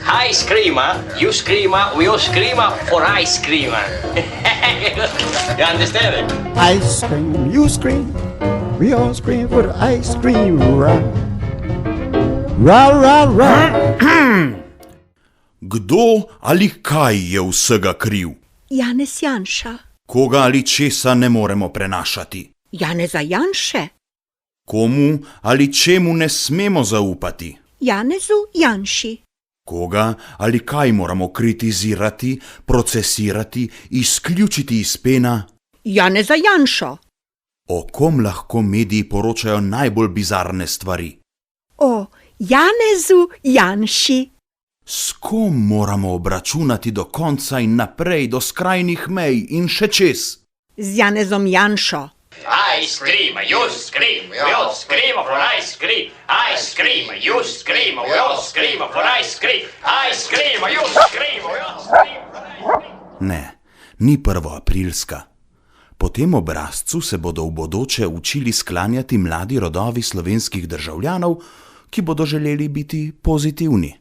Ice cream, huh? You scream, we all scream for ice cream. You understand it? Ice cream, you scream, we all scream for ice cream. Rah, rah, rah, rah. Kdo ali kaj je vsega kriv? Janez Janša. Koga ali česa ne moremo prenašati? Janeza Janše. Komu ali čemu ne smemo zaupati? Janezu Janši. Koga ali kaj moramo kritizirati, procesirati, izključiti iz pena? Janeza Janšo. O kom lahko mediji poročajo najbolj bizarne stvari? O Janezu Janši. S kom moramo obračunati do konca in naprej, do skrajnih mej in še čez? Z Janezom Janšo. Ice cream, you scream, we all scream for ice cream. Ice cream, you scream, we all scream for ice cream. Ice cream, you scream, we all scream for ice cream. Ne, ni prvoaprilska. Po tem obrazcu se bodo v bodoče učili sklanjati mladi rodovi slovenskih državljanov, ki bodo želeli biti pozitivni.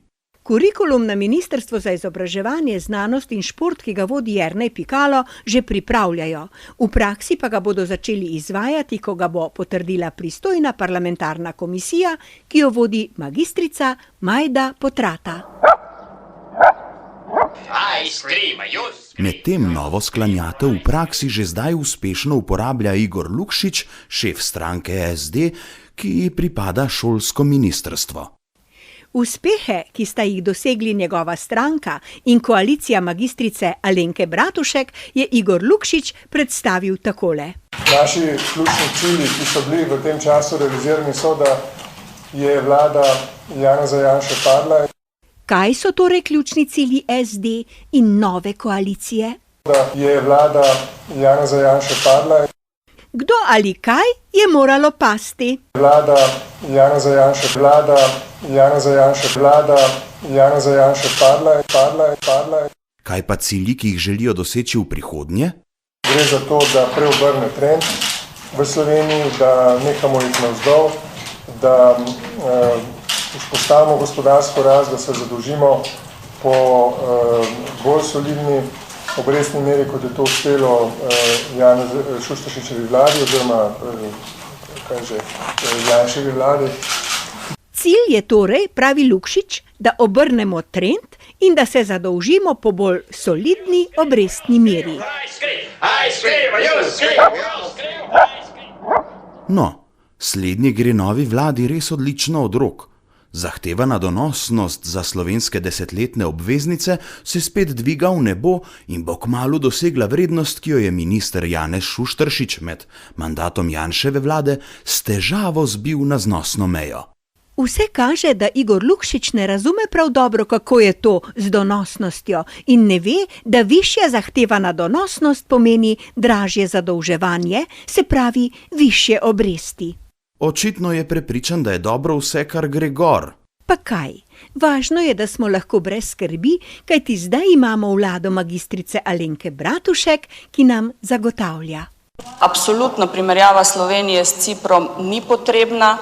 Kurikulum na Ministrstvu za izobraževanje, znanost in šport, ki ga vodi Jernej Pikalo, že pripravljajo. V praksi pa ga bodo začeli izvajati, ko ga bo potrdila pristojna parlamentarna komisija, ki jo vodi magistrica Majda Potrata. Ice cream, you scream. Medtem novo sklanjatev v praksi že zdaj uspešno uporablja Igor Lukšič, šef stranke SD, ki ji pripada šolsko ministrstvo. Uspehe, ki sta jih dosegli njegova stranka in koalicija magistrice Alenke Bratušek, je Igor Lukšič predstavil takole. Naši ključni cilji, ki so bili v tem času realizirani, so, da je vlada Janeza Janše padla. Kaj so torej ključni cilji SD in nove koalicije? Da je vlada Janeza Janše padla. Kdo ali kaj je moralo pasti? Vlada Janeza Janše padla. Kaj pa cilji, ki jih želijo doseči v prihodnje? Gre za to, da preobrne trend v Sloveniji, da nehamo iti navzdol, da vzpostavimo gospodarsko rast, da se zadolžimo po bolj solidni obrestni meri, kot je to uspelo Šuštaršičevi vladi oziroma Janševi vladi. Cilj je torej, pravi Lukšič, da obrnemo trend in da se zadolžimo po bolj solidni obrestni meri. Ice cream, you scream, we all scream for ice cream. No, slednje gre novi vladi res odlično od rok. Zahtevana donosnost za slovenske desetletne obveznice se spet dviga v nebo in bo kmalu dosegla vrednost, ki jo je minister Janez Šuštaršič med mandatom Janševe vlade s težavo zbil na znosno mejo. Vse kaže, da Igor Lukšič ne razume prav dobro, kako je to z donosnostjo in ne ve, da višja zahtevana donosnost pomeni dražje zadolževanje, se pravi višje obresti. Očitno je prepričan, da je dobro vse, kar gre gor. Pa kaj? Važno je, da smo lahko brez skrbi, kajti zdaj imamo vlado magistrice Alenke Bratušek, ki nam zagotavlja. Absolutno primerjava Slovenije s Ciprom ni potrebna.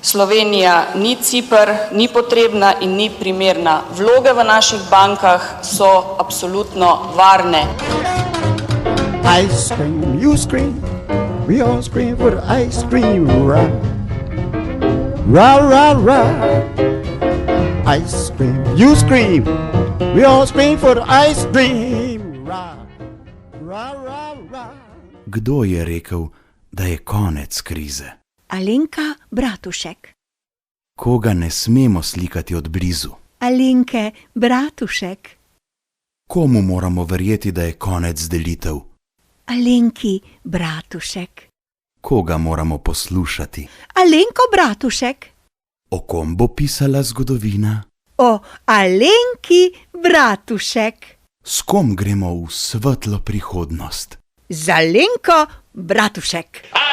Slovenija ni Cipr, ni potrebna in ni primerna. Vloge v naših bankah so absolutno varne. Ice cream, you scream, we all scream for ice cream. Rah, rah, rah, rah. Ice cream, you scream, we all scream for ice cream. Rah, rah, rah, rah. Kdo je rekel, da je konec krize? Alenka Bratušek. Koga ne smemo slikati od blizu? Alenke Bratušek. Komu moramo verjeti, da je konec delitev? Alenki Bratušek. Koga moramo poslušati? Alenko Bratušek. O kom bo pisala zgodovina? O Alenki Bratušek. S kom gremo v svetlo prihodnost? Z Alenko Bratušek.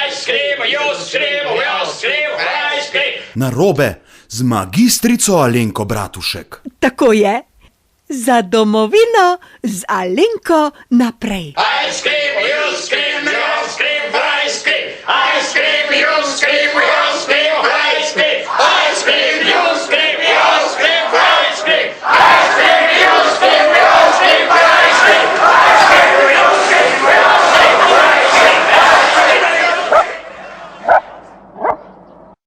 Ice cream, you scream, we all scream for ice cream. Narobe, z magistrico Alenko Bratušek. Tako je. Za domovino z Alenko naprej. Ice cream.